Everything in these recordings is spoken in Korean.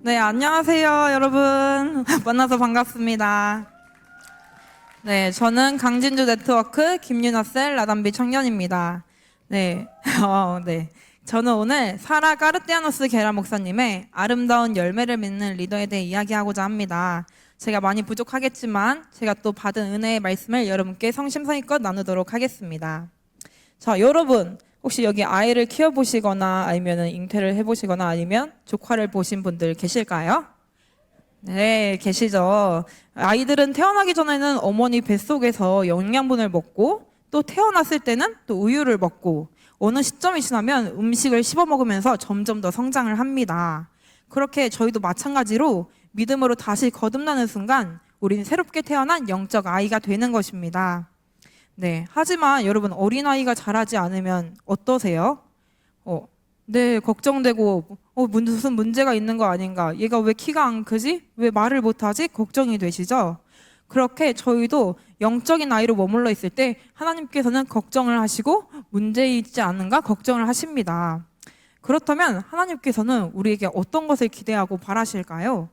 네, 안녕하세요, 여러분. 만나서 반갑습니다. 네, 저는 강진주 네트워크 김윤아셀 라담비 청년입니다. 네, 네. 저는 오늘 사라 까르띠아노스 게라 목사님의 아름다운 열매를 맺는 리더에 대해 이야기하고자 합니다. 제가 많이 부족하겠지만 제가 또 받은 은혜의 말씀을 여러분께 성심성의껏 나누도록 하겠습니다. 자, 여러분 혹시 여기 아이를 키워보시거나 아니면 잉태를 해보시거나 아니면 조카를 보신 분들 계실까요? 네, 계시죠. 아이들은 태어나기 전에는 어머니 뱃속에서 영양분을 먹고 또 태어났을 때는 또 우유를 먹고 어느 시점이 지나면 음식을 씹어 먹으면서 점점 더 성장을 합니다. 그렇게 저희도 마찬가지로 믿음으로 다시 거듭나는 순간 우리는 새롭게 태어난 영적 아이가 되는 것입니다. 네, 하지만 여러분 어린아이가 자라지 않으면 어떠세요? 네, 걱정되고 무슨 문제가 있는 거 아닌가? 얘가 왜 키가 안 크지? 왜 말을 못하지? 걱정이 되시죠? 그렇게 저희도 영적인 아이로 머물러 있을 때 하나님께서는 걱정을 하시고 문제 있지 않은가 걱정을 하십니다. 그렇다면 하나님께서는 우리에게 어떤 것을 기대하고 바라실까요?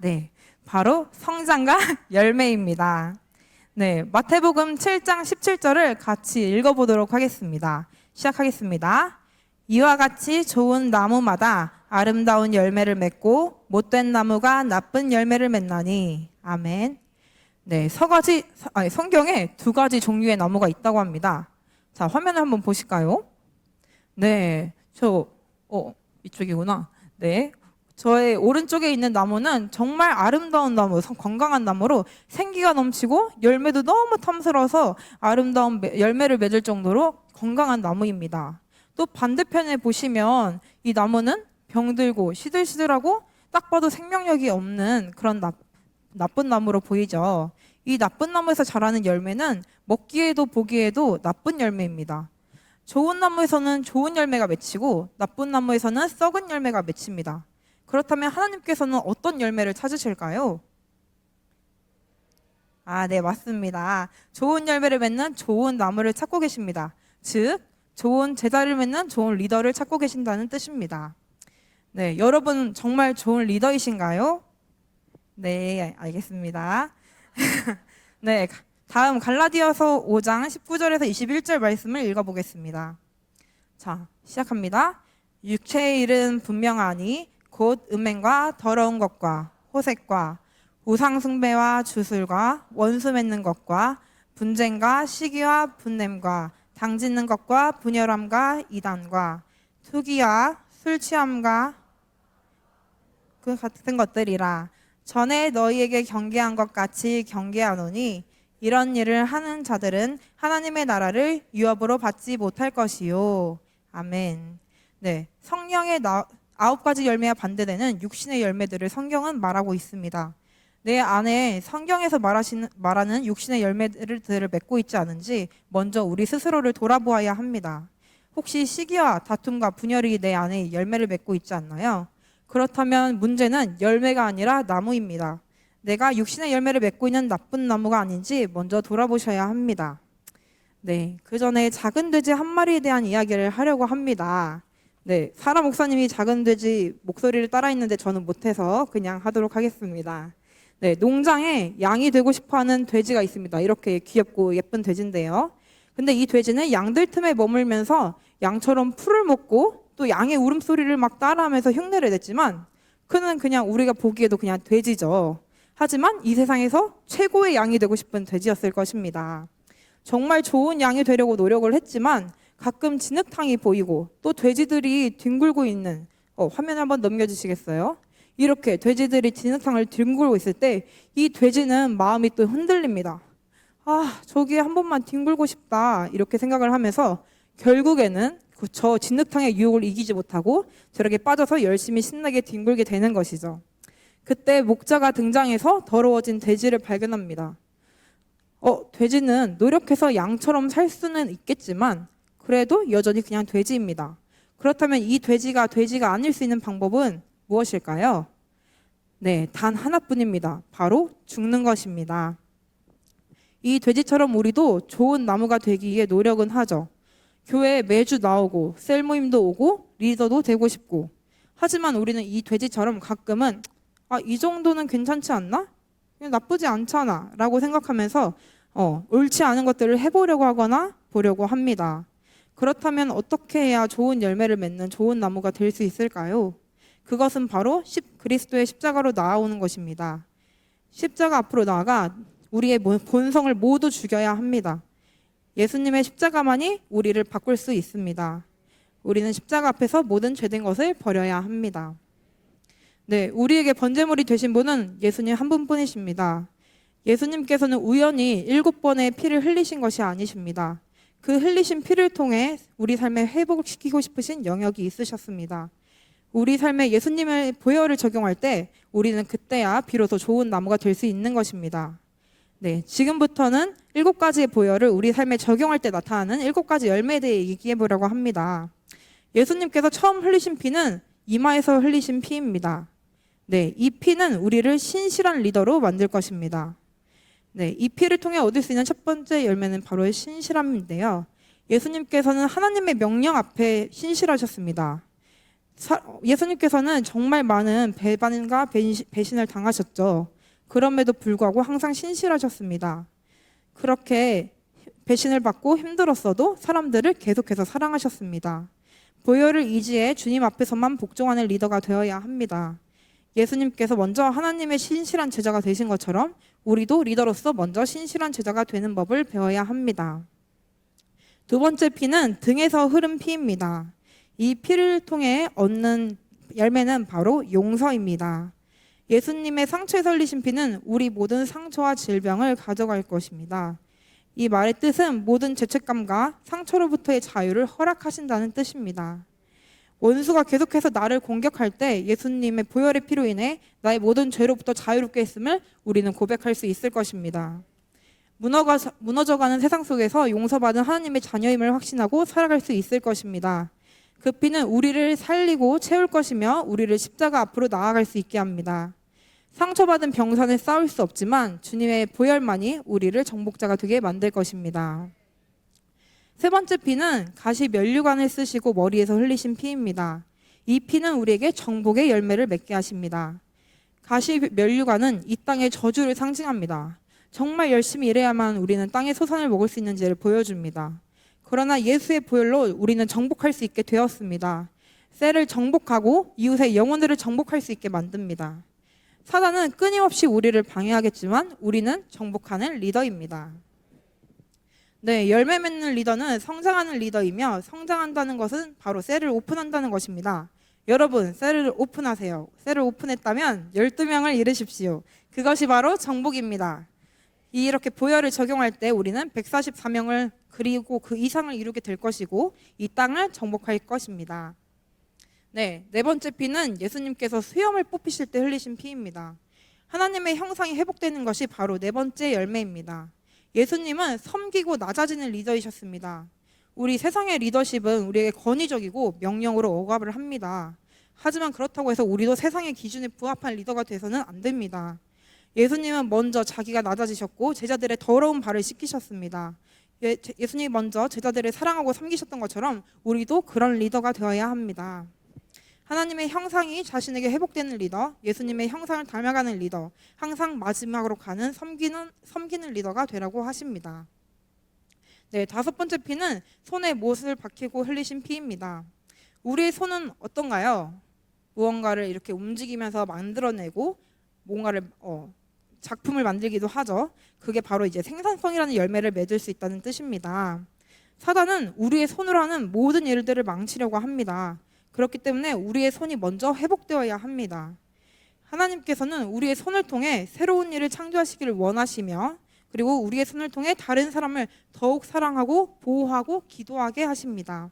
네, 바로 성장과 열매입니다. 네, 마태복음 7장 17절을 같이 읽어보도록 하겠습니다. 시작하겠습니다. 이와 같이 좋은 나무마다 아름다운 열매를 맺고 못된 나무가 나쁜 열매를 맺나니. 아멘. 네, 성경에 두 가지 종류의 나무가 있다고 합니다. 자, 화면을 한번 보실까요? 네, 이쪽이구나. 네. 저의 오른쪽에 있는 나무는 정말 아름다운 나무, 건강한 나무로 생기가 넘치고 열매도 너무 탐스러워서 아름다운 열매를 맺을 정도로 건강한 나무입니다. 또 반대편에 보시면 이 나무는 병들고 시들시들하고 딱 봐도 생명력이 없는 그런 나쁜 나무로 보이죠. 이 나쁜 나무에서 자라는 열매는 먹기에도 보기에도 나쁜 열매입니다. 좋은 나무에서는 좋은 열매가 맺히고 나쁜 나무에서는 썩은 열매가 맺힙니다. 그렇다면 하나님께서는 어떤 열매를 찾으실까요? 네, 맞습니다. 좋은 열매를 맺는 좋은 나무를 찾고 계십니다. 즉, 좋은 제자를 맺는 좋은 리더를 찾고 계신다는 뜻입니다. 네, 여러분 정말 좋은 리더이신가요? 네, 알겠습니다. 네, 다음 갈라디아서 5장 19절에서 21절 말씀을 읽어보겠습니다. 자, 시작합니다. 육체의 일은 분명하니 곧 음행과 더러운 것과 호색과 우상 숭배와 주술과 원수 맺는 것과 분쟁과 시기와 분냄과 당짓는 것과 분열함과 이단과 투기와 술 취함과 그 같은 것들이라. 전에 너희에게 경계한 것 같이 경계하노니 이런 일을 하는 자들은 하나님의 나라를 유업으로 받지 못할 것이요. 아멘. 네, 성령의 9가지 열매와 반대되는 육신의 열매들을 성경은 말하고 있습니다. 내 안에 성경에서 말하는 육신의 열매들을 맺고 있지 않은지 먼저 우리 스스로를 돌아보아야 합니다. 혹시 시기와 다툼과 분열이 내 안에 열매를 맺고 있지 않나요? 그렇다면 문제는 열매가 아니라 나무입니다. 내가 육신의 열매를 맺고 있는 나쁜 나무가 아닌지 먼저 돌아보셔야 합니다. 네, 그 전에 작은 돼지 한 마리에 대한 이야기를 하려고 합니다. 네, 사라 목사님이 작은 돼지 목소리를 따라 있는데 저는 못해서 그냥 하도록 하겠습니다. 네, 농장에 양이 되고 싶어하는 돼지가 있습니다. 이렇게 귀엽고 예쁜 돼지인데요. 근데 이 돼지는 양들 틈에 머물면서 양처럼 풀을 먹고 또 양의 울음소리를 막 따라하면서 흉내를 냈지만 그는 그냥 우리가 보기에도 그냥 돼지죠. 하지만 이 세상에서 최고의 양이 되고 싶은 돼지였을 것입니다. 정말 좋은 양이 되려고 노력을 했지만 가끔 진흙탕이 보이고 또 돼지들이 뒹굴고 있는 화면 한번 넘겨주시겠어요? 이렇게 돼지들이 진흙탕을 뒹굴고 있을 때 이 돼지는 마음이 또 흔들립니다. 저기에 한 번만 뒹굴고 싶다 이렇게 생각을 하면서 결국에는 저 진흙탕의 유혹을 이기지 못하고 저렇게 빠져서 열심히 신나게 뒹굴게 되는 것이죠. 그때 목자가 등장해서 더러워진 돼지를 발견합니다. 돼지는 노력해서 양처럼 살 수는 있겠지만 그래도 여전히 그냥 돼지입니다. 그렇다면 이 돼지가 아닐 수 있는 방법은 무엇일까요? 네, 단 하나뿐입니다. 바로 죽는 것입니다. 이 돼지처럼 우리도 좋은 나무가 되기 위해 노력은 하죠. 교회에 매주 나오고 셀 모임도 오고 리더도 되고 싶고 하지만 우리는 이 돼지처럼 가끔은 이 정도는 괜찮지 않나? 그냥 나쁘지 않잖아 라고 생각하면서 옳지 않은 것들을 해보려고 하거나 보려고 합니다. 그렇다면 어떻게 해야 좋은 열매를 맺는 좋은 나무가 될 수 있을까요? 그것은 바로 그리스도의 십자가로 나아오는 것입니다. 십자가 앞으로 나아가 우리의 본성을 모두 죽여야 합니다. 예수님의 십자가만이 우리를 바꿀 수 있습니다. 우리는 십자가 앞에서 모든 죄된 것을 버려야 합니다. 네, 우리에게 번제물이 되신 분은 예수님 한 분뿐이십니다. 예수님께서는 우연히 7번의 피를 흘리신 것이 아니십니다. 그 흘리신 피를 통해 우리 삶에 회복시키고 싶으신 영역이 있으셨습니다. 우리 삶에 예수님의 보혈을 적용할 때 우리는 그때야 비로소 좋은 나무가 될 수 있는 것입니다. 네, 지금부터는 7가지의 보혈을 우리 삶에 적용할 때 나타나는 7가지 열매에 대해 얘기해 보려고 합니다. 예수님께서 처음 흘리신 피는 이마에서 흘리신 피입니다. 네, 이 피는 우리를 신실한 리더로 만들 것입니다. 네, 이 피를 통해 얻을 수 있는 첫 번째 열매는 바로 신실함인데요. 예수님께서는 하나님의 명령 앞에 신실하셨습니다. 예수님께서는 정말 많은 배반과 배신을 당하셨죠. 그럼에도 불구하고 항상 신실하셨습니다. 그렇게 배신을 받고 힘들었어도 사람들을 계속해서 사랑하셨습니다. 보혈을 의지해 주님 앞에서만 복종하는 리더가 되어야 합니다. 예수님께서 먼저 하나님의 신실한 제자가 되신 것처럼 우리도 리더로서 먼저 신실한 제자가 되는 법을 배워야 합니다. 두 번째 피는 등에서 흐른 피입니다. 이 피를 통해 얻는 열매는 바로 용서입니다. 예수님의 상처에서 흘리신 피는 우리 모든 상처와 질병을 가져갈 것입니다. 이 말의 뜻은 모든 죄책감과 상처로부터의 자유를 허락하신다는 뜻입니다. 원수가 계속해서 나를 공격할 때 예수님의 보혈의 피로 인해 나의 모든 죄로부터 자유롭게 했음을 우리는 고백할 수 있을 것입니다. 무너져가는 세상 속에서 용서받은 하나님의 자녀임을 확신하고 살아갈 수 있을 것입니다. 그 피는 우리를 살리고 채울 것이며 우리를 십자가 앞으로 나아갈 수 있게 합니다. 상처받은 병사는 싸울 수 없지만 주님의 보혈만이 우리를 정복자가 되게 만들 것입니다. 세 번째 피는 가시 면류관을 쓰시고 머리에서 흘리신 피입니다. 이 피는 우리에게 정복의 열매를 맺게 하십니다. 가시 면류관은 이 땅의 저주를 상징합니다. 정말 열심히 일해야만 우리는 땅의 소산을 먹을 수 있는지를 보여줍니다. 그러나 예수의 보혈로 우리는 정복할 수 있게 되었습니다. 셀을 정복하고 이웃의 영혼들을 정복할 수 있게 만듭니다. 사단은 끊임없이 우리를 방해하겠지만 우리는 정복하는 리더입니다. 네, 열매 맺는 리더는 성장하는 리더이며 성장한다는 것은 바로 셀을 오픈한다는 것입니다. 여러분, 셀을 오픈하세요. 셀을 오픈했다면 12명을 이루십시오. 그것이 바로 정복입니다. 이렇게 보혈을 적용할 때 우리는 144명을 그리고 그 이상을 이루게 될 것이고 이 땅을 정복할 것입니다. 네, 네 번째 피는 예수님께서 수염을 뽑히실 때 흘리신 피입니다. 하나님의 형상이 회복되는 것이 바로 네 번째 열매입니다. 예수님은 섬기고 낮아지는 리더이셨습니다. 우리 세상의 리더십은 우리에게 권위적이고 명령으로 억압을 합니다. 하지만 그렇다고 해서 우리도 세상의 기준에 부합한 리더가 돼서는 안 됩니다. 예수님은 먼저 자기가 낮아지셨고 제자들의 더러운 발을 씻기셨습니다. 예수님이 먼저 제자들을 사랑하고 섬기셨던 것처럼 우리도 그런 리더가 되어야 합니다. 하나님의 형상이 자신에게 회복되는 리더, 예수님의 형상을 닮아가는 리더, 항상 마지막으로 가는 섬기는 리더가 되라고 하십니다. 네, 다섯 번째 피는 손에 못을 박히고 흘리신 피입니다. 우리의 손은 어떤가요? 무언가를 이렇게 움직이면서 만들어내고 뭔가를 작품을 만들기도 하죠. 그게 바로 이제 생산성이라는 열매를 맺을 수 있다는 뜻입니다. 사단은 우리의 손으로 하는 모든 일들을 망치려고 합니다. 그렇기 때문에 우리의 손이 먼저 회복되어야 합니다. 하나님께서는 우리의 손을 통해 새로운 일을 창조하시기를 원하시며 그리고 우리의 손을 통해 다른 사람을 더욱 사랑하고 보호하고 기도하게 하십니다.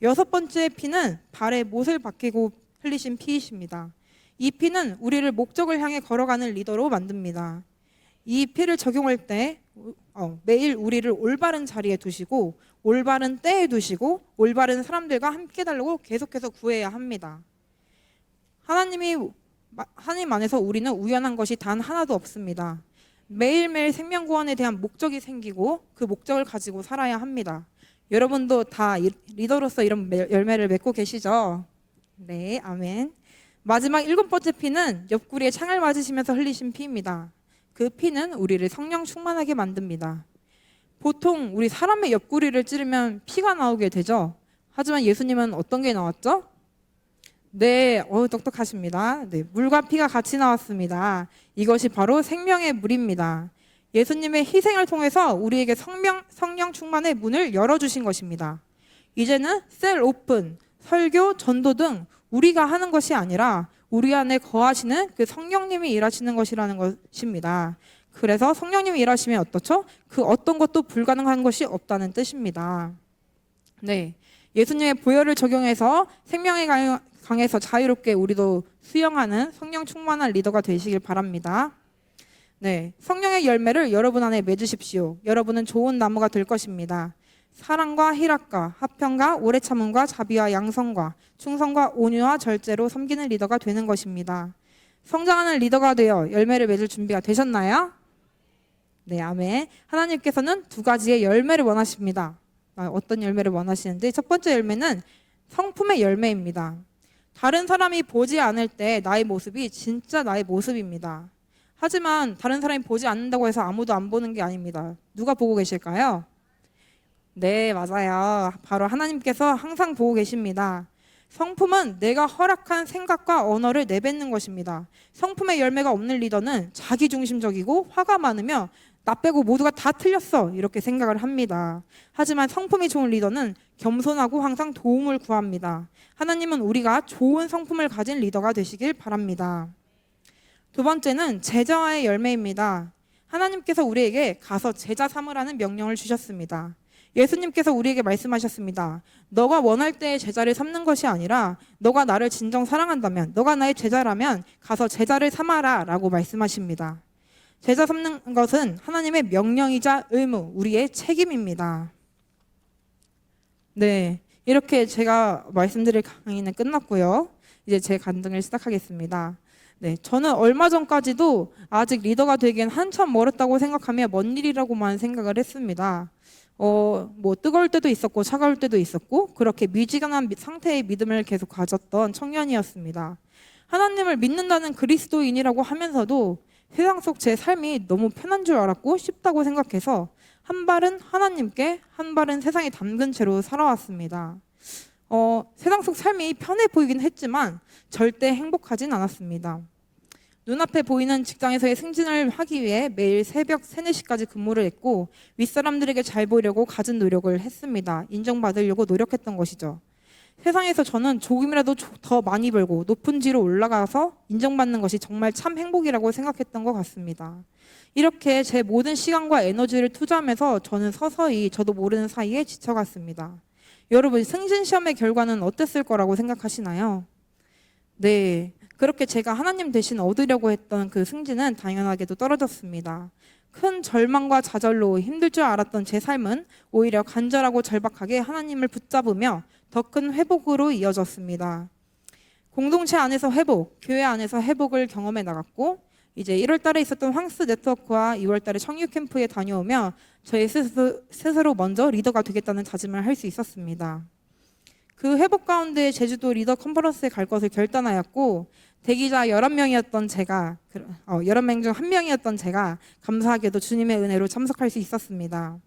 여섯 번째 피는 발에 못을 박히고 흘리신 피이십니다. 이 피는 우리를 목적을 향해 걸어가는 리더로 만듭니다. 이 피를 적용할 때 매일 우리를 올바른 자리에 두시고 올바른 때에 두시고 올바른 사람들과 함께 달라고 계속해서 구해야 합니다. 하나님 안에서 우리는 우연한 것이 단 하나도 없습니다. 매일매일 생명구원에 대한 목적이 생기고 그 목적을 가지고 살아야 합니다. 여러분도 다 리더로서 이런 열매를 맺고 계시죠? 네, 아멘. 마지막 7번째 피는 옆구리에 창을 맞으시면서 흘리신 피입니다. 그 피는 우리를 성령 충만하게 만듭니다. 보통 우리 사람의 옆구리를 찌르면 피가 나오게 되죠. 하지만 예수님은 어떤 게 나왔죠? 네, 똑똑하십니다. 네, 물과 피가 같이 나왔습니다. 이것이 바로 생명의 물입니다. 예수님의 희생을 통해서 우리에게 성령 충만의 문을 열어주신 것입니다. 이제는 셀 오픈, 설교, 전도 등 우리가 하는 것이 아니라 우리 안에 거하시는 그 성령님이 일하시는 것이라는 것입니다. 그래서 성령님이 일하시면 어떻죠? 그 어떤 것도 불가능한 것이 없다는 뜻입니다. 네, 예수님의 보혈을 적용해서 생명의 강에서 자유롭게 우리도 수용하는 성령 충만한 리더가 되시길 바랍니다. 네, 성령의 열매를 여러분 안에 맺으십시오. 여러분은 좋은 나무가 될 것입니다. 사랑과 희락과 화평과 오래 참음과 자비와 양성과 충성과 온유와 절제로 섬기는 리더가 되는 것입니다. 성장하는 리더가 되어 열매를 맺을 준비가 되셨나요? 네, 아멘. 하나님께서는 2가지의 열매를 원하십니다. 어떤 열매를 원하시는데, 첫 번째 열매는 성품의 열매입니다. 다른 사람이 보지 않을 때 나의 모습이 진짜 나의 모습입니다. 하지만 다른 사람이 보지 않는다고 해서 아무도 안 보는 게 아닙니다. 누가 보고 계실까요? 네, 맞아요. 바로 하나님께서 항상 보고 계십니다. 성품은 내가 허락한 생각과 언어를 내뱉는 것입니다. 성품의 열매가 없는 리더는 자기중심적이고 화가 많으며 나 빼고 모두가 다 틀렸어 이렇게 생각을 합니다. 하지만 성품이 좋은 리더는 겸손하고 항상 도움을 구합니다. 하나님은 우리가 좋은 성품을 가진 리더가 되시길 바랍니다. 2번째는 제자와의 열매입니다. 하나님께서 우리에게 가서 제자 삼으라는 명령을 주셨습니다. 예수님께서 우리에게 말씀하셨습니다. 너가 원할 때 제자를 삼는 것이 아니라 너가 나를 진정 사랑한다면, 너가 나의 제자라면 가서 제자를 삼아라 라고 말씀하십니다. 제자 삼는 것은 하나님의 명령이자 의무, 우리의 책임입니다. 네, 이렇게 제가 말씀드릴 강의는 끝났고요. 이제 제 간증을 시작하겠습니다. 네, 저는 얼마 전까지도 아직 리더가 되기엔 한참 멀었다고 생각하며 먼 일이라고만 생각을 했습니다. 뭐 뜨거울 때도 있었고 차가울 때도 있었고 그렇게 미지근한 상태의 믿음을 계속 가졌던 청년이었습니다. 하나님을 믿는다는 그리스도인이라고 하면서도 세상 속 제 삶이 너무 편한 줄 알았고 쉽다고 생각해서 한 발은 하나님께 한 발은 세상에 담근 채로 살아왔습니다. 세상 속 삶이 편해 보이긴 했지만 절대 행복하진 않았습니다. 눈앞에 보이는 직장에서의 승진을 하기 위해 매일 새벽 3, 4시까지 근무를 했고 윗사람들에게 잘 보이려고 갖은 노력을 했습니다. 인정받으려고 노력했던 것이죠. 세상에서 저는 조금이라도 더 많이 벌고 높은 지로 올라가서 인정받는 것이 정말 참 행복이라고 생각했던 것 같습니다. 이렇게 제 모든 시간과 에너지를 투자하면서 저는 서서히 저도 모르는 사이에 지쳐갔습니다. 여러분, 승진 시험의 결과는 어땠을 거라고 생각하시나요? 네, 그렇게 제가 하나님 대신 얻으려고 했던 그 승진은 당연하게도 떨어졌습니다. 큰 절망과 좌절로 힘들 줄 알았던 제 삶은 오히려 간절하고 절박하게 하나님을 붙잡으며 더 큰 회복으로 이어졌습니다. 공동체 안에서 회복, 교회 안에서 회복을 경험해 나갔고 이제 1월 달에 있었던 황스 네트워크와 2월 달에 청유 캠프에 다녀오며 저의 스스로 먼저 리더가 되겠다는 다짐을 할 수 있었습니다. 그 회복 가운데 제주도 리더 컨퍼런스에 갈 것을 결단하였고 대기자 11명이었던 제가 11명 중 1명이었던 제가 감사하게도 주님의 은혜로 참석할 수 있었습니다.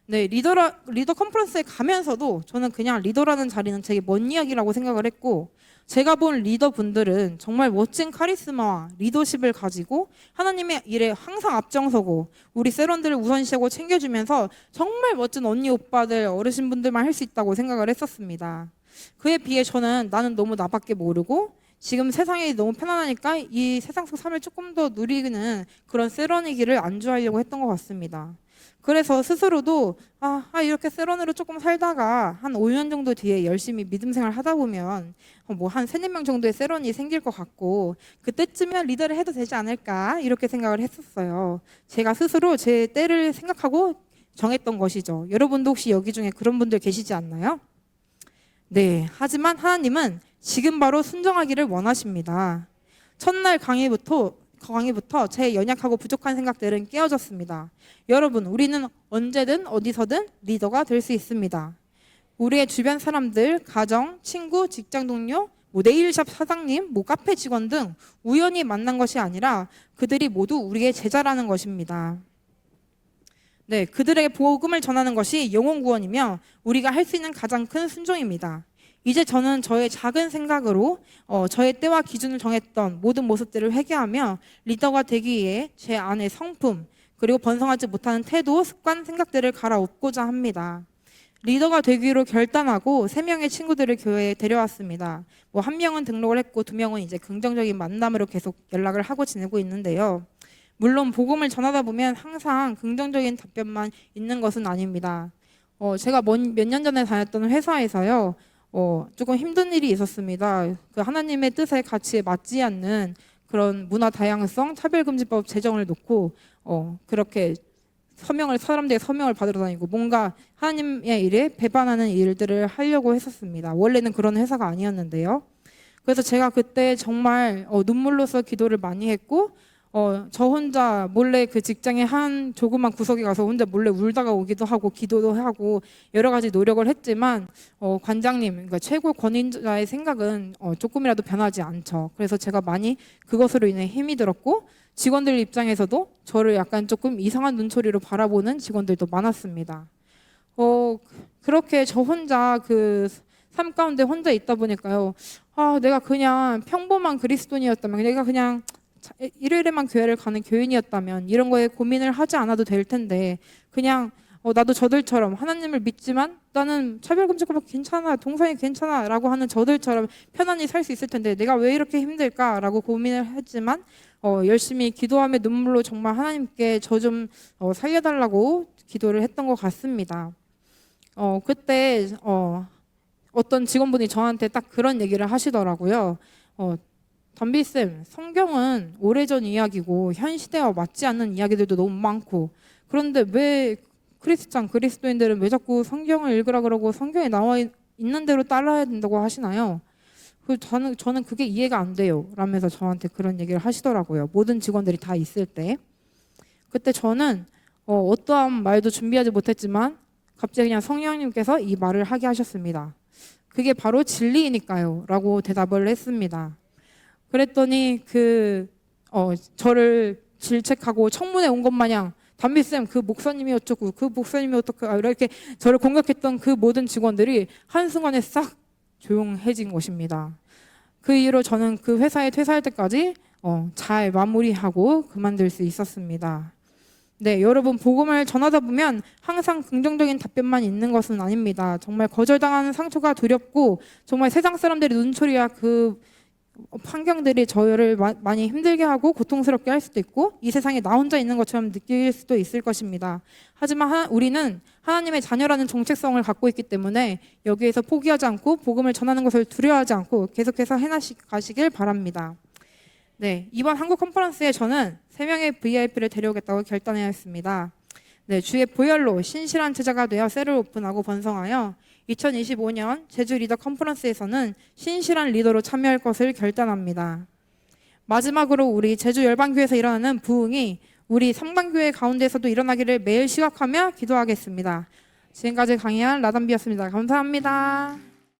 네, 리더 컨퍼런스에 가면서도 저는 그냥 리더라는 자리는 되게 먼 이야기라고 생각을 했고 제가 본 리더분들은 정말 멋진 카리스마와 리더십을 가지고 하나님의 일에 항상 앞장서고 우리 세런들을 우선시하고 챙겨주면서 정말 멋진 언니 오빠들 어르신분들만 할 수 있다고 생각을 했었습니다. 그에 비해 저는 나는 너무 나밖에 모르고 지금 세상이 너무 편안하니까 이 세상 속 삶을 조금 더 누리는 그런 세런이기를 안주하려고 했던 것 같습니다. 그래서 스스로도 이렇게 세런으로 조금 살다가 한 5년 정도 뒤에 열심히 믿음 생활 하다 보면 뭐 한 3, 4명 정도의 세런이 생길 것 같고 그때쯤이면 리더를 해도 되지 않을까 이렇게 생각을 했었어요. 제가 스스로 제 때를 생각하고 정했던 것이죠. 여러분도 혹시 여기 중에 그런 분들 계시지 않나요? 네, 하지만 하나님은 지금 바로 순종하기를 원하십니다. 첫날 강의부터 제 연약하고 부족한 생각들은 깨어졌습니다. 여러분, 우리는 언제든 어디서든 리더가 될 수 있습니다. 우리의 주변 사람들, 가정, 친구, 직장 동료, 네일샵 사장님, 카페 직원 등 우연히 만난 것이 아니라 그들이 모두 우리의 제자라는 것입니다. 네, 그들에게 복음을 전하는 것이 영혼 구원이며 우리가 할 수 있는 가장 큰 순종입니다. 이제 저는 저의 작은 생각으로 저의 때와 기준을 정했던 모든 모습들을 회개하며 리더가 되기 위해 제 안의 성품, 그리고 번성하지 못하는 태도, 습관, 생각들을 갈아엎고자 합니다. 리더가 되기로 결단하고 3명의 친구들을 교회에 데려왔습니다. 한 명은 등록을 했고 2명은 이제 긍정적인 만남으로 계속 연락을 하고 지내고 있는데요. 물론 복음을 전하다 보면 항상 긍정적인 답변만 있는 것은 아닙니다. 제가 몇 년 전에 다녔던 회사에서요. 조금 힘든 일이 있었습니다. 그 하나님의 뜻에 가치에 맞지 않는 그런 문화 다양성, 차별금지법 제정을 놓고 그렇게 사람들의 서명을 받으러 다니고 뭔가 하나님의 일에 배반하는 일들을 하려고 했었습니다. 원래는 그런 회사가 아니었는데요. 그래서 제가 그때 정말 눈물로써 기도를 많이 했고 저 혼자 몰래 그 직장의 한 조그만 구석에 가서 혼자 몰래 울다가 오기도 하고 기도도 하고 여러 가지 노력을 했지만 관장님, 그러니까 최고 권위자의 생각은 조금이라도 변하지 않죠. 그래서 제가 많이 그것으로 인해 힘이 들었고 직원들 입장에서도 저를 약간 조금 이상한 눈초리로 바라보는 직원들도 많았습니다. 그렇게 저 혼자 그 삶 가운데 혼자 있다 보니까요. 내가 그냥 평범한 그리스도인이었다면, 내가 그냥 일요일에만 교회를 가는 교인이었다면 이런 거에 고민을 하지 않아도 될 텐데 그냥 나도 저들처럼 하나님을 믿지만 나는 차별금지법 괜찮아, 동성애 괜찮아 라고 하는 저들처럼 편안히 살 수 있을 텐데 내가 왜 이렇게 힘들까 라고 고민을 했지만 열심히 기도하며 눈물로 정말 하나님께 저 좀 살려달라고 기도를 했던 것 같습니다. 그때 어떤 직원분이 저한테 딱 그런 얘기를 하시더라고요. 담비쌤, 성경은 오래전 이야기고 현 시대와 맞지 않는 이야기들도 너무 많고 그런데 왜 그리스도인들은 왜 자꾸 성경을 읽으라 그러고 성경에 나와 있는 대로 따라야 된다고 하시나요? 저는 그게 이해가 안 돼요 라면서 저한테 그런 얘기를 하시더라고요. 모든 직원들이 다 있을 때. 그때 저는 어떠한 말도 준비하지 못했지만 갑자기 그냥 성령님께서 이 말을 하게 하셨습니다. 그게 바로 진리이니까요 라고 대답을 했습니다. 그랬더니 저를 질책하고 청문회 온 것 마냥 담비쌤 그 목사님이 어쩌고 그 목사님이 어떻고 이렇게 저를 공격했던 그 모든 직원들이 한순간에 싹 조용해진 것입니다. 그 이후로 저는 그 회사에 퇴사할 때까지 잘 마무리하고 그만둘 수 있었습니다. 네, 여러분 복음을 전하다 보면 항상 긍정적인 답변만 있는 것은 아닙니다. 정말 거절당하는 상처가 두렵고 정말 세상 사람들의 눈초리와 그 환경들이 저를 많이 힘들게 하고 고통스럽게 할 수도 있고 이 세상에 나 혼자 있는 것처럼 느낄 수도 있을 것입니다. 하지만 우리는 하나님의 자녀라는 정체성을 갖고 있기 때문에 여기에서 포기하지 않고 복음을 전하는 것을 두려워하지 않고 계속해서 해나가시길 바랍니다. 네, 이번 한국 컨퍼런스에 저는 3명의 VIP를 데려오겠다고 결단하였습니다. 네, 주의 보혈로 신실한 제자가 되어 셀을 오픈하고 번성하여 2025년 제주 리더 컨퍼런스에서는 신실한 리더로 참여할 것을 결단합니다. 마지막으로 우리 제주 열방교회에서 일어나는 부흥이 우리 성당교회 가운데에서도 일어나기를 매일 시각하며 기도하겠습니다. 지금까지 강의한 라담비였습니다. 감사합니다.